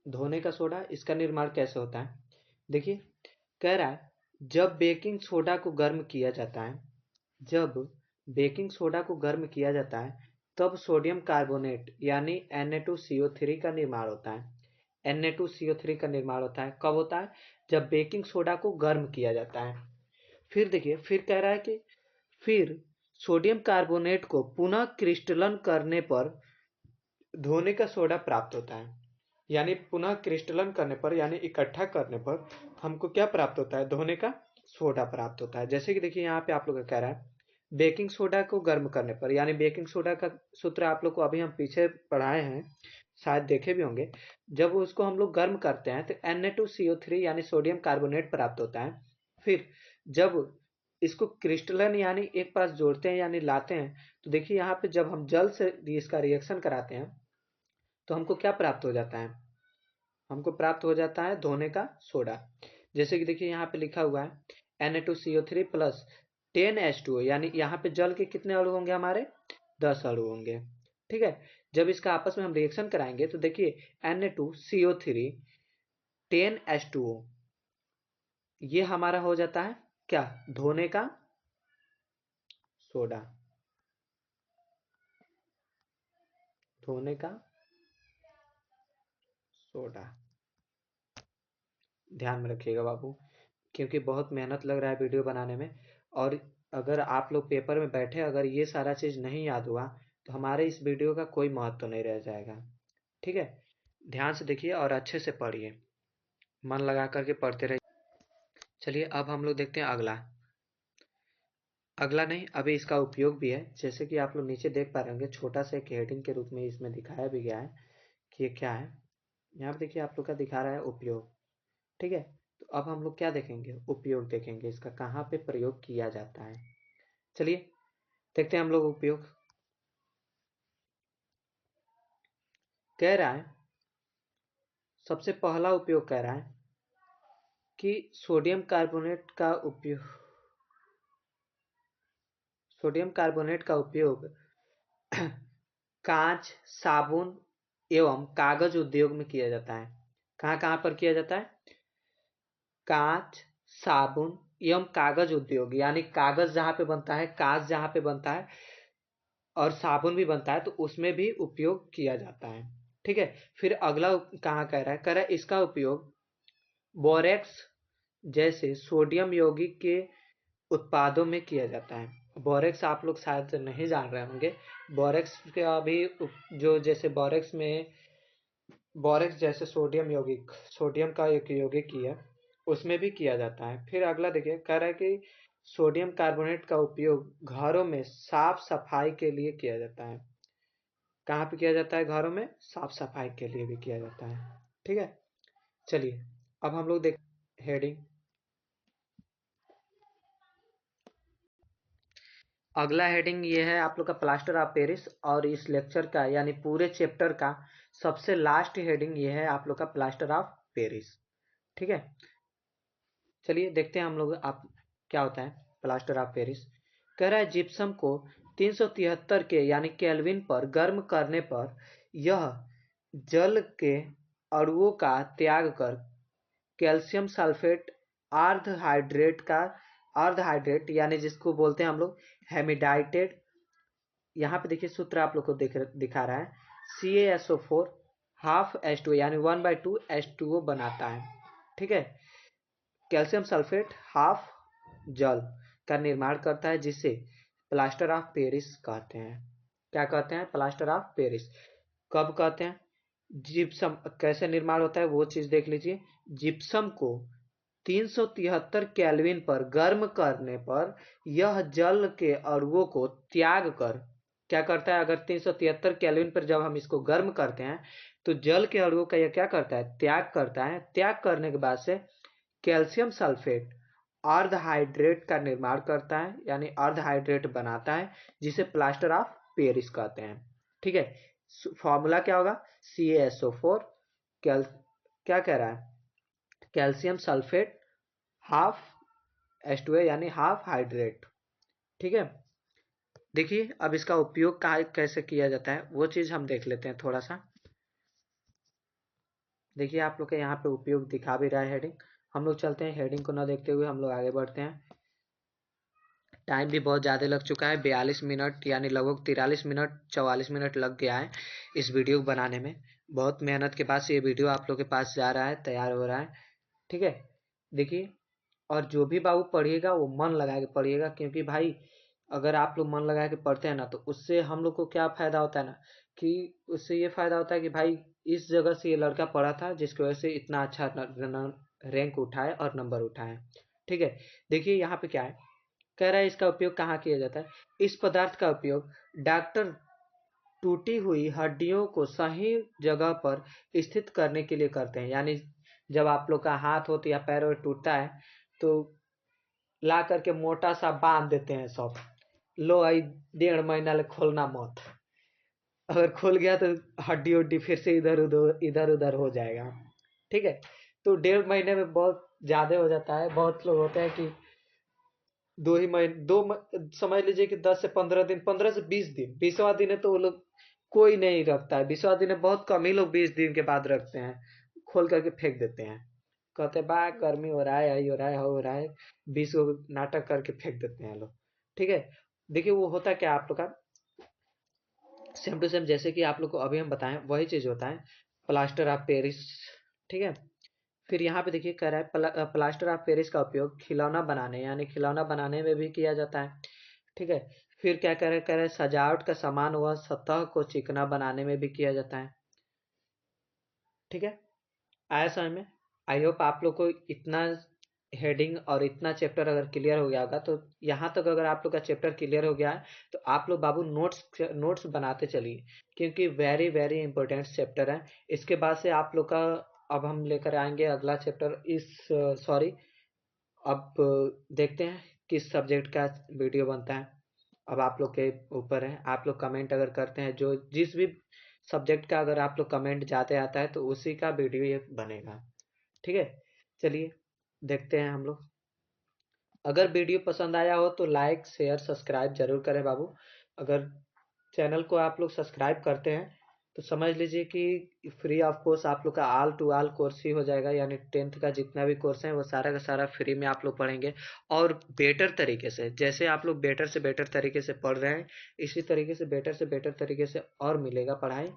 धोने का सोडा, इसका निर्माण कैसे होता है। देखिए कह रहा है जब बेकिंग सोडा को गर्म किया जाता है जब बेकिंग सोडा को गर्म किया जाता है तब सोडियम कार्बोनेट यानी Na2CO3 का निर्माण होता है। Na2CO3 का निर्माण होता है कब होता है? जब बेकिंग सोडा को गर्म किया जाता है। फिर देखिए, फिर कह रहा है कि फिर सोडियम कार्बोनेट को पुनः क्रिस्टलन करने पर धोने का सोडा प्राप्त होता है। यानी पुनः क्रिस्टलन करने पर यानी इकट्ठा करने पर हमको क्या प्राप्त होता है? धोने का सोडा प्राप्त होता है। जैसे कि देखिए यहाँ पे आप लोग का कह रहा है बेकिंग सोडा को गर्म करने पर, यानी बेकिंग सोडा का सूत्र आप लोग को अभी हम पीछे पढ़ाए हैं, शायद देखे भी होंगे। जब उसको हम लोग गर्म करते हैं तो Na2CO3 यानी सोडियम कार्बोनेट प्राप्त होता है। फिर जब इसको क्रिस्टलन यानी एक पास जोड़ते हैं यानी लाते हैं, तो देखिए यहाँ पे जब हम जल से इसका रिएक्शन कराते हैं तो हमको क्या प्राप्त हो जाता है? हमको प्राप्त हो जाता है धोने का सोडा। जैसे कि देखिए यहाँ पे लिखा हुआ है Na2CO3 प्लस 10H2O, यानी यहाँ पे जल के कितने अणु होंगे हमारे? 10 अणु होंगे। ठीक है, जब इसका आपस में हम रिएक्शन कराएंगे तो देखिए Na2CO3 10H2O ये हमारा हो जाता है क्या? धोने का सोडा। धोने का सोडा, ध्यान में रखिएगा बाबू, क्योंकि बहुत मेहनत लग रहा है वीडियो बनाने में। और अगर आप लोग पेपर में बैठे अगर ये सारा चीज़ नहीं याद हुआ तो हमारे इस वीडियो का कोई महत्व नहीं रह जाएगा। ठीक है, ध्यान से देखिए और अच्छे से पढ़िए, मन लगा करके पढ़ते रहिए। चलिए अब हम लोग देखते हैं अगला। अगला नहीं, अभी इसका उपयोग भी है। जैसे कि आप लोग नीचे देख पा रहे होंगे, छोटा सा एक हेडिंग के रूप में इसमें दिखाया भी गया है कि ये क्या है। यहाँ पे देखिए आप लोग का दिखा रहा है उपयोग। ठीक है, तो अब हम लोग क्या देखेंगे? उपयोग देखेंगे, इसका कहाँ पे प्रयोग किया जाता है। चलिए देखते हैं हम लोग उपयोग। कह रहा है, सबसे पहला उपयोग कह रहा है कि सोडियम कार्बोनेट का उपयोग कांच, साबुन एवं कागज उद्योग में किया जाता है। कहाँ कहाँ पर किया जाता है? कांच, साबुन एवं कागज उद्योग, यानी कागज जहाँ पे बनता है, कांच जहाँ पे बनता है और साबुन भी बनता है तो उसमें भी उपयोग किया जाता है। ठीक है, फिर अगला कहाँ कह रहा है? कह रहा है इसका उपयोग बोरेक्स जैसे सोडियम यौगिक के उत्पादों में किया जाता है। बोरेक्स आप लोग शायद नहीं जान रहे होंगे। बोरेक्स के अभी जो जैसे बोरेक्स जैसे सोडियम यौगिक, सोडियम का एक यौगिक ही है, उसमें भी किया जाता है। फिर अगला देखिए, कह रहा है कि सोडियम कार्बोनेट का उपयोग घरों में साफ सफाई के लिए किया जाता है। कहाँ पे किया जाता है? घरों में साफ सफाई के लिए भी किया जाता है। ठीक है, चलिए अब हम लोग देख हेडिंग। अगला हेडिंग ये है आप लोग का प्लास्टर ऑफ पेरिस, और इस लेक्चर का यानी पूरे चैप्टर का सबसे लास्ट हेडिंग ये है आप लोग का प्लास्टर ऑफ पेरिस। ठीक है, चलिए देखते हैं हम लोग आप क्या होता है प्लास्टर ऑफ पेरिस। कह रहा है जिप्सम को 373 के यानी केल्विन पर गर्म करने पर यह जल के अणुओं का त्याग कर कैल्शियम सल्फेट अर्ध हाइड्रेट यानी जिसको बोलते हैं हम लोग हेमिडाइटेड, यहाँ पे देखिए सूत्र आप लोग को दिखा रहा है CaSO4 हाफ H2O यानी 1/2 H2O बनाता है। ठीक है, कैल्शियम सल्फेट हाफ जल का निर्माण करता है जिसे प्लास्टर ऑफ पेरिस कहते हैं। क्या कहते हैं? Plaster of Paris. कब कहते हैं? जिप्सम कैसे निर्माण होता है वो चीज देख लीजिए। जिप्सम को 373 केल्विन पर गर्म करने पर यह जल के अणुओं को त्याग कर क्या करता है? अगर 373 केल्विन पर जब हम इसको गर्म करते हैं तो जल के अणुओं का यह क्या करता है? त्याग करता है। त्याग करने के बाद से कैल्शियम सल्फेट अर्ध हाइड्रेट का निर्माण करता है, यानी अर्ध हाइड्रेट बनाता है जिसे प्लास्टर ऑफ पेरिस कहते हैं। ठीक है, फॉर्मूला क्या होगा? CaSO4 क्या कह रहा है? कैल्शियम सल्फेट हाफ H2O यानी हाफ हाइड्रेट। ठीक है, देखिए अब इसका उपयोग कैसे किया जाता है वो चीज हम देख लेते हैं थोड़ा सा। देखिए आप लोग के यहाँ पे उपयोग दिखा भी रहा है हेडिंग, हम लोग चलते हैं, हेडिंग को ना देखते हुए हम लोग आगे बढ़ते हैं। टाइम भी बहुत ज़्यादा लग चुका है, 42 मिनट यानी लगभग 43 मिनट 44 मिनट लग गया है इस वीडियो को बनाने में। बहुत मेहनत के बाद से ये वीडियो आप लोग के पास जा रहा है, तैयार हो रहा है। ठीक है, देखिए, और जो भी बाबू पढ़िएगा वो मन लगा के पढ़िएगा, क्योंकि भाई अगर आप लोग मन लगा के पढ़ते हैं ना तो उससे हम लोग को क्या फ़ायदा होता है ना, कि उससे ये फ़ायदा होता है कि भाई इस जगह से ये लड़का पढ़ा था जिसकी वजह से इतना अच्छा रैंक उठाए और नंबर उठाए। ठीक है, देखिए यहाँ पे क्या है, कह रहा है इसका उपयोग कहाँ किया जाता है। इस पदार्थ का उपयोग डॉक्टर टूटी हुई हड्डियों को सही जगह पर स्थित करने के लिए करते हैं। यानी जब आप लोग का हाथ हो या पैर टूटता है तो ला करके मोटा सा बांध देते हैं सब, लो आई 1.5 महीना ले खोलना मत। अगर खुल गया तो हड्डी उड्डी फिर से इधर उधर हो जाएगा। ठीक है, तो 1.5 महीने में बहुत ज्यादा हो जाता है। बहुत लोग होते हैं कि 2 ही महीने समझ लीजिए कि 10 से 15 दिन, 15 से 20 दिन, 20वां दिन है तो वो लोग कोई नहीं रखता है। 20वां दिन है बहुत कम ही लोग 20 दिन के बाद रखते हैं, खोल करके फेंक देते हैं। कहते हैं बा गर्मी हो रहा है, यही हो रहा है 20 को नाटक करके फेंक देते हैं लोग। ठीक है, देखिए वो होता क्या है आप लोग का, सेम टू सेम जैसे कि आप लोग को अभी हम बताएं वही चीज होता है, प्लास्टर ऑफ पेरिस। ठीक है, फिर यहाँ पे देखिए कह रहा है प्लास्टर ऑफ पेरिस का उपयोग खिलौना बनाने यानी खिलौना बनाने में भी किया जाता है। ठीक है, फिर क्या कह रहे हैं सजावट का सामान व सतह को चिकना बनाने में भी किया जाता है। ठीक है, आया समझ में। आई होप आप लोग को इतना हेडिंग और इतना चैप्टर अगर क्लियर हो गया होगा, तो यहाँ तक अगर आप लोग का चैप्टर क्लियर हो गया है तो आप लोग बाबू नोट्स बनाते चलिए, क्योंकि वेरी वेरी इंपॉर्टेंट चैप्टर है। इसके बाद से आप लोग का अब हम लेकर आएंगे अगला चैप्टर, इस सॉरी, अब देखते हैं किस सब्जेक्ट का वीडियो बनता है। अब आप लोग के ऊपर है, आप लोग कमेंट अगर करते हैं जो जिस भी सब्जेक्ट का अगर आप लोग कमेंट जाते आता है तो उसी का वीडियो ये बनेगा। ठीक है, चलिए देखते हैं हम लोग। अगर वीडियो पसंद आया हो तो लाइक शेयर सब्सक्राइब जरूर करें बाबू। अगर चैनल को आप लोग सब्सक्राइब करते हैं तो समझ लीजिए कि फ्री ऑफ कोर्स आप लोग का ऑल टू ऑल कोर्स ही हो जाएगा, यानी 10th का जितना भी कोर्स है वो सारा का सारा फ्री में आप लोग पढ़ेंगे। और बेटर तरीके से, जैसे आप लोग बेटर से बेटर तरीके से पढ़ रहे हैं इसी तरीके से बेटर तरीके से और मिलेगा पढ़ाई।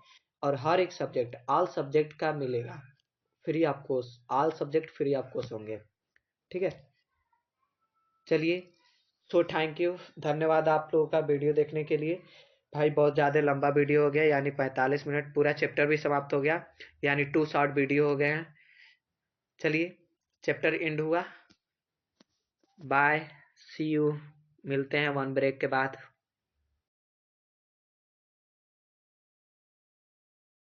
और हर एक सब्जेक्ट ऑल सब्जेक्ट का मिलेगा free of course, all subject free of course होंगे। ठीक है, चलिए, सो थैंक यू, धन्यवाद आप लोगों का वीडियो देखने के लिए। भाई बहुत ज़्यादा लंबा वीडियो हो गया, यानी 45 मिनट, पूरा चैप्टर भी समाप्त हो गया, यानी 2 शॉर्ट वीडियो हो गए हैं। चलिए, चैप्टर एंड हुआ, बाय, सी यू, मिलते हैं 1 ब्रेक के बाद।